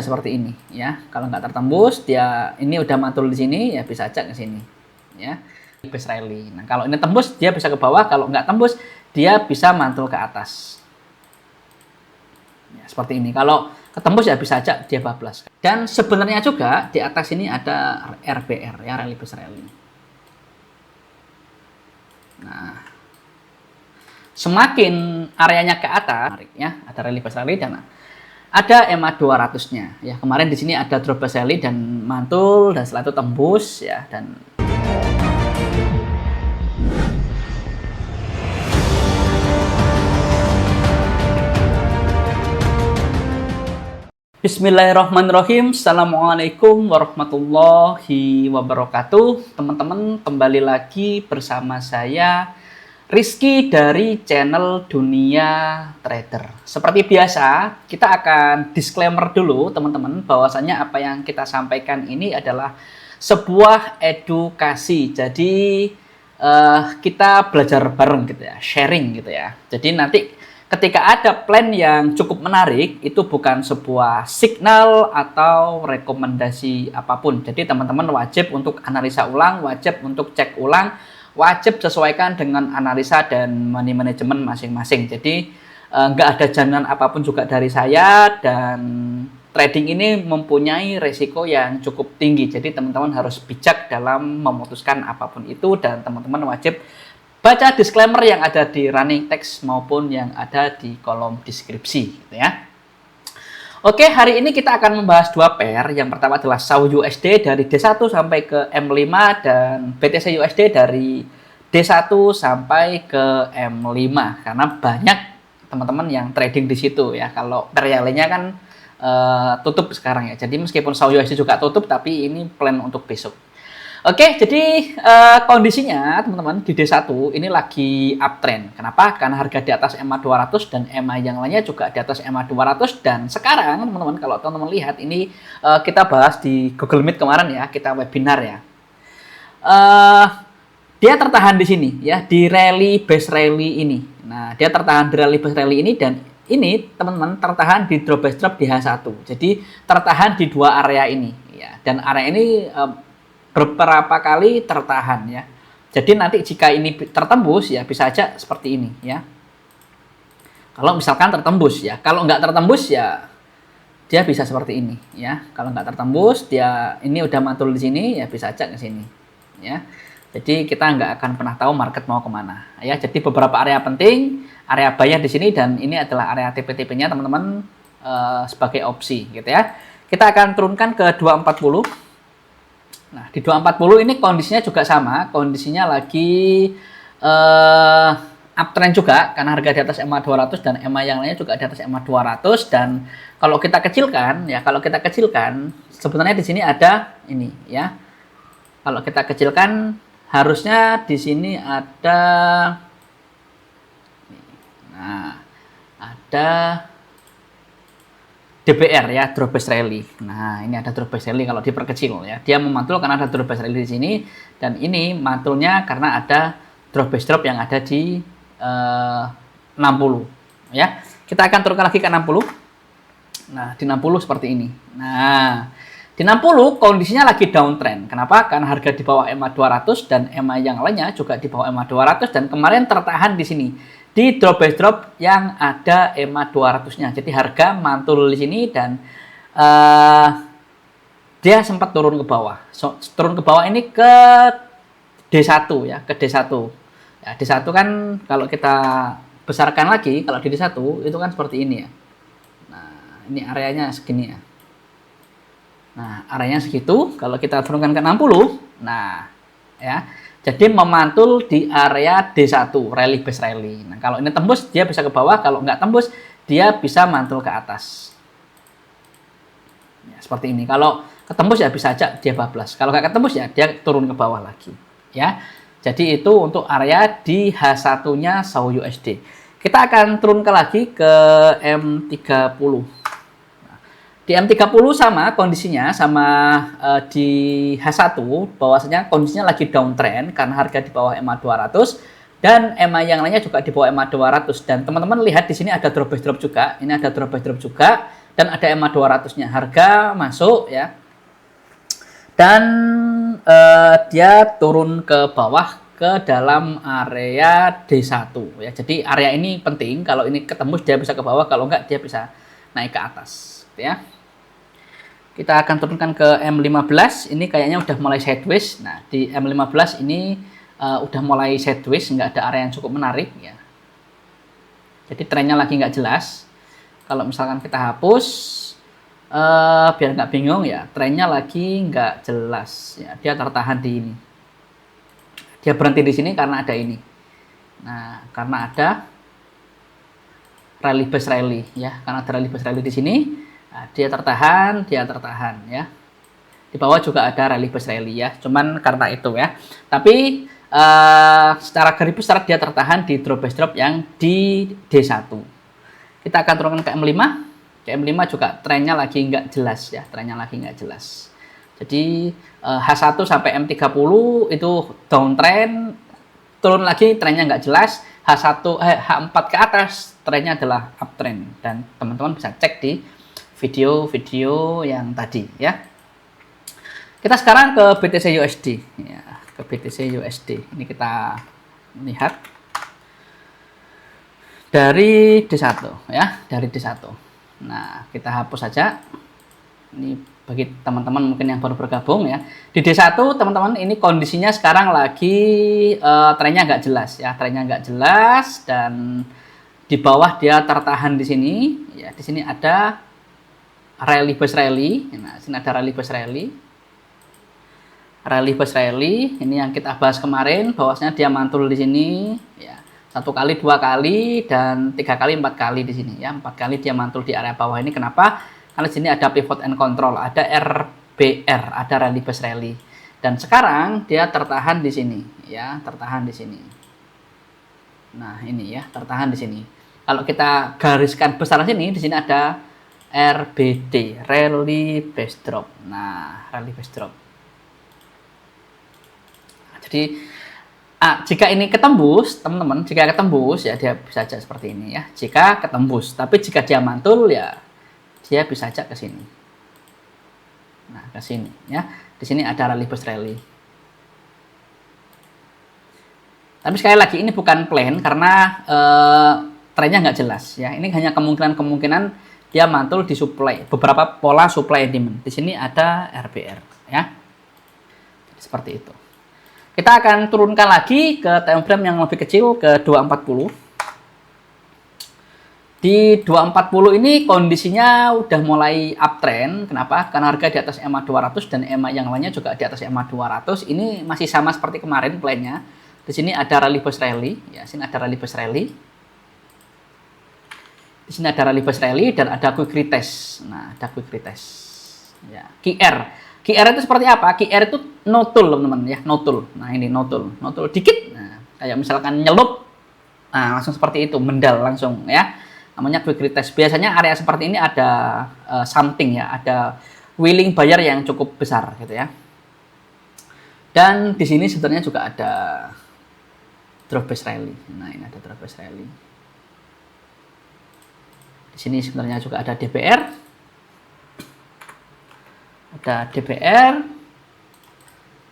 seperti ini ya. Kalau nggak tertembus, dia ini udah mantul di sini ya bisa aja ke sini ya. Base rally. Nah, kalau ini tembus dia bisa ke bawah, kalau nggak tembus dia bisa mantul ke atas. Ya, seperti ini. Kalau ketembus ya bisa aja dia bablas. Dan sebenarnya juga di atas ini ada RBR ya, rally base rally. Nah, semakin areanya ke atas ya, ada rally base rally dan ada EMA 200-nya ya. Kemarin di sini ada drop base rally dan mantul dan setelah itu tembus ya. Dan Bismillahirrahmanirrahim. Assalamualaikum warahmatullahi wabarakatuh. Teman-teman, kembali lagi bersama saya Rizky dari channel Dunia Trader. Seperti biasa, kita akan disclaimer dulu teman-teman, bahwasanya apa yang kita sampaikan ini adalah sebuah edukasi. Jadi kita belajar bareng gitu ya, sharing gitu ya. Jadi nanti ketika ada plan yang cukup menarik, itu bukan sebuah signal atau rekomendasi apapun. Jadi teman-teman wajib untuk analisa ulang, wajib untuk cek ulang, wajib sesuaikan dengan analisa dan money management masing-masing. Jadi nggak ada jaminan apapun juga dari saya, dan trading ini mempunyai resiko yang cukup tinggi. Jadi teman-teman harus bijak dalam memutuskan apapun itu, dan teman-teman wajib baca disclaimer yang ada di running text maupun yang ada di kolom deskripsi gitu ya. Oke, hari ini kita akan membahas dua pair. Yang pertama adalah SAU USD dari D1 sampai ke M5 dan BTC USD dari D1 sampai ke M5, karena banyak teman-teman yang trading di situ ya. Kalau realinya kan tutup sekarang ya. Jadi meskipun SAU USD juga tutup, tapi ini plan untuk besok. Oke, jadi kondisinya teman-teman di D1 ini lagi uptrend. Kenapa? Karena harga di atas EMA 200 dan EMA yang lainnya juga di atas EMA 200. Dan sekarang teman-teman, kalau teman-teman lihat ini, kita bahas di Google Meet kemarin ya, kita webinar ya. Dia tertahan di sini ya, di rally base rally ini. Nah, dia tertahan di rally base rally ini, dan ini teman-teman tertahan di drop base drop di H1. Jadi tertahan di dua area ini ya. Dan area ini beberapa kali tertahan ya. Jadi nanti jika ini tertembus ya bisa aja seperti ini ya. Kalau misalkan tertembus ya, kalau nggak tertembus ya dia bisa seperti ini ya. Kalau nggak tertembus, dia ini udah mantul di sini ya bisa aja ke sini ya. Jadi kita nggak akan pernah tahu market mau kemana ya. Jadi beberapa area penting, area buy di sini, dan ini adalah area TP-TP-nya teman-teman sebagai opsi gitu ya. Kita akan turunkan ke 240. Nah, di 240 ini kondisinya juga sama, kondisinya lagi uptrend juga, karena harga di atas EMA 200 dan EMA yang lainnya juga di atas EMA 200. Dan kalau kita kecilkan ya, sebenarnya di sini ada ini ya. Kalau kita kecilkan harusnya di sini ada, nah, ada DBR ya, drop base rally. Nah, ini ada drop base rally kalau diperkecil ya. Dia memantul karena ada drop base rally di sini, dan ini mantulnya karena ada drop base drop yang ada di 60 ya. Kita akan turunkan lagi ke 60. Nah, di 60 seperti ini. Nah, di 60 kondisinya lagi downtrend. Kenapa? Karena harga di bawah EMA 200 dan EMA yang lainnya juga di bawah EMA 200, dan kemarin tertahan di sini di drop base drop yang ada EMA 200-nya. Jadi harga mantul di sini, dan dia sempat turun ke bawah. Turun ke bawah ini ke D1 ya, ke D1. Ya, D1 kan kalau kita besarkan lagi, kalau di D1 itu kan seperti ini ya. Nah, ini areanya segini ya. Nah, areanya segitu. Kalau kita turunkan ke 60, nah ya, jadi memantul di area D1, rally base rally. Nah, kalau ini tembus, dia bisa ke bawah. Kalau nggak tembus, dia bisa mantul ke atas. Ya, seperti ini. Kalau ketembus ya bisa aja dia bablas. Kalau nggak ketembus ya dia turun ke bawah lagi. Ya, jadi itu untuk area di H1-nya SAU USD. Kita akan turunkan lagi ke M30. Di M30 sama kondisinya, sama di H1, bahwasanya kondisinya lagi downtrend karena harga di bawah EMA 200 dan EMA yang lainnya juga di bawah EMA 200. Dan teman-teman lihat di sini ada drop base drop juga. Ini ada drop base drop juga. dan ada EMA 200-nya. Harga masuk ya. Dan dia turun ke bawah ke dalam area D1 ya. Jadi area ini penting, kalau ini ketembus dia bisa ke bawah, kalau enggak dia bisa naik ke atas ya. Kita akan turunkan ke M15, ini kayaknya udah mulai sideways. Nah, di M15 ini udah mulai sideways, nggak ada area yang cukup menarik ya. Jadi trennya lagi nggak jelas. Kalau misalkan kita hapus, biar nggak bingung ya, trennya lagi nggak jelas ya. Dia tertahan di ini. Dia berhenti di sini karena ada ini. Nah, karena ada rally base rally ya, karena ada rally base rally di sini, nah, dia tertahan ya. Di bawah juga ada rally base rally ya, cuman karena itu ya. Tapi secara garis besar dia tertahan di drop base drop yang di D1. Kita akan turunkan ke M5. Ke M5 juga trennya lagi nggak jelas ya, Jadi H1 sampai M30 itu downtrend, turun lagi trennya nggak jelas. H4 ke atas trennya adalah uptrend, dan teman-teman bisa cek di video-video yang tadi ya. Kita sekarang ke BTC USD ya, ke BTC USD. Ini kita lihat dari D1 ya, dari D1. Nah, kita hapus saja. Ini bagi teman-teman mungkin yang baru bergabung ya. Di D1 teman-teman, ini kondisinya sekarang lagi trennya nggak jelas ya, dan di bawah dia tertahan di sini ya. Di sini ada rally base rally. Nah, sini ada rally base rally. Rally base rally ini yang kita bahas kemarin, bahwasanya dia mantul di sini ya. 1 kali, 2 kali, dan 3 kali, 4 kali di sini ya. 4 kali dia mantul di area bawah ini. Kenapa? Karena di sini ada pivot and control, ada RBR, ada rally base rally. Dan sekarang dia tertahan di sini ya, tertahan di sini. Nah, ini ya, tertahan di sini. Kalau kita gariskan besar di sini ada RBD, rally base drop. Nah, rally base drop. Nah, jadi jika ini ketembus, teman-teman, jika ketembus ya dia bisa aja seperti ini ya. Jika ketembus, tapi jika dia mantul ya dia bisa aja ke sini. Nah, ke sini ya. Di sini ada rally base rally. Tapi sekali lagi ini bukan plan karena trennya nggak jelas ya. Ini hanya kemungkinan dia mantul di supply, beberapa pola supply and demand. Di sini ada RBR ya. Seperti itu. Kita akan turunkan lagi ke time frame yang lebih kecil, ke 240. Di 240 ini kondisinya udah mulai uptrend. Kenapa? Karena harga di atas EMA 200 dan EMA yang lainnya juga di atas EMA 200. Ini masih sama seperti kemarin plannya. Di sini ada rally base rally, ya, sini ada rally base rally. Di sini ada rally base rally dan ada quick retest. Nah, ada quick retest. Ya, QR itu seperti apa? QR itu no tool, teman-teman ya, no tool. Nah, ini no tool dikit. Nah, kayak misalkan nyelup. Nah, langsung seperti itu, mendal langsung ya. Namanya quick retest. Biasanya area seperti ini ada something ya, ada willing buyer yang cukup besar gitu ya. Dan di sini sebenarnya juga ada drop base rally. Nah, ini ada drop base rally. Di sini sebenarnya juga ada DBR. Ada DBR.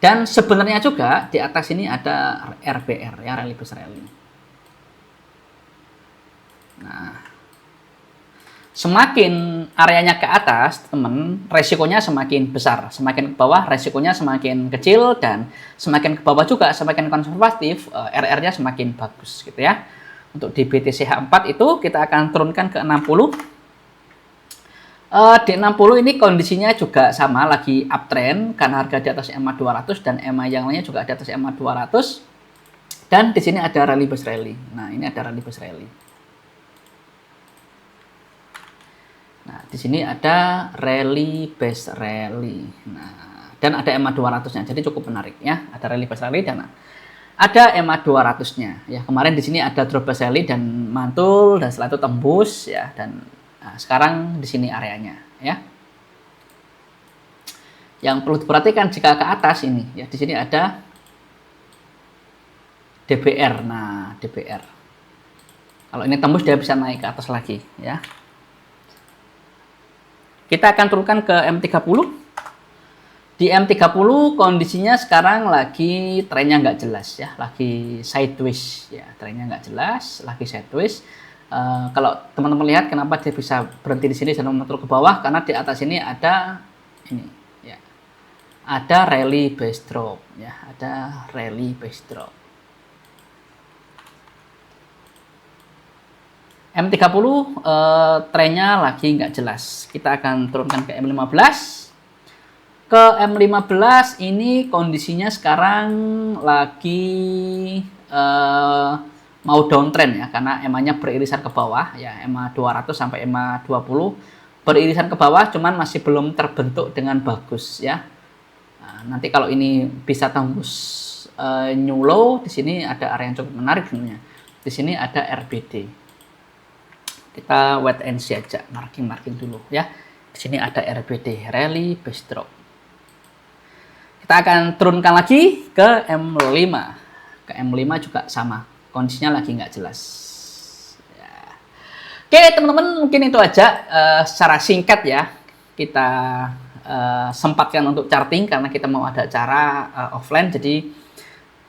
Dan sebenarnya juga di atas ini ada RBR ya, rally base rally. Nah, semakin areanya ke atas, teman, resikonya semakin besar. Semakin ke bawah, resikonya semakin kecil, dan semakin ke bawah juga semakin konservatif, RR-nya semakin bagus gitu ya. Untuk di BTC H4 itu kita akan turunkan ke 60. Di 60 ini kondisinya juga sama, lagi uptrend karena harga di atas EMA 200 dan EMA yang lainnya juga di atas EMA 200. Dan di sini ada rally base rally. Nah, ini ada rally base rally. Nah, di sini ada rally base rally. Nah, dan ada EMA 200-nya. Jadi cukup menarik ya. Ada rally base rally dan ada EMA 200-nya. Ya, kemarin di sini ada drop base rally dan mantul, dan setelah itu tembus ya, dan sekarang di sini areanya ya. Yang perlu diperhatikan jika ke atas ini ya, di sini ada DBR. Nah, DBR. Kalau ini tembus dia bisa naik ke atas lagi ya. Kita akan turunkan ke M30. Di M30 kondisinya sekarang lagi trennya nggak jelas ya, lagi sideways ya, trennya nggak jelas, lagi sideways. Kalau teman-teman lihat kenapa dia bisa berhenti di sini dan menurun ke bawah, karena di atas ini ada ini ya, ada rally base drop ya, ada rally base drop. M30 trennya lagi nggak jelas. Kita akan turunkan ke M15. Ke M15 ini kondisinya sekarang lagi mau downtrend ya, karena EMA-nya beririsan ke bawah ya, EMA 200 sampai EMA 20 beririsan ke bawah, cuman masih belum terbentuk dengan bagus ya. Nah, nanti kalau ini bisa tembus new low, di sini ada area yang cukup menarik sebenarnya. Di sini ada RBD. Kita wait and see aja, marking dulu ya. Di sini ada RBD, rally base drop. Kita akan turunkan lagi ke M5. Ke M5 juga sama. Kondisinya lagi nggak jelas. Ya. Oke, teman-teman, mungkin itu aja secara singkat ya. Kita sempatkan untuk charting karena kita mau ada acara offline. Jadi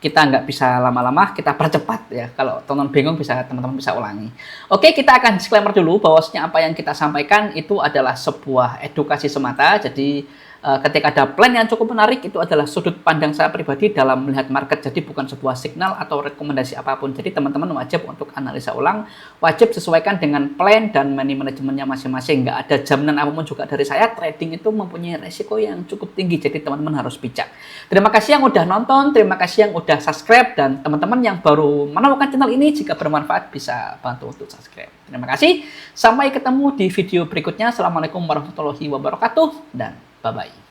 kita nggak bisa lama-lama, kita percepat ya. Kalau teman-teman bingung, teman-teman bisa ulangi. Oke, kita akan disclaimer dulu bahwasanya apa yang kita sampaikan itu adalah sebuah edukasi semata. Jadi ketika ada plan yang cukup menarik, itu adalah sudut pandang saya pribadi dalam melihat market. Jadi bukan sebuah signal atau rekomendasi apapun. Jadi teman-teman wajib untuk analisa ulang, wajib sesuaikan dengan plan dan money manajemennya masing-masing. Nggak ada jaminan apapun juga dari saya. Trading itu mempunyai resiko yang cukup tinggi. Jadi teman-teman harus bijak. Terima kasih yang udah nonton, terima kasih yang udah subscribe, dan teman-teman yang baru menemukan channel ini, jika bermanfaat bisa bantu untuk subscribe. Terima kasih. Sampai ketemu di video berikutnya. Assalamualaikum warahmatullahi wabarakatuh dan bye-bye.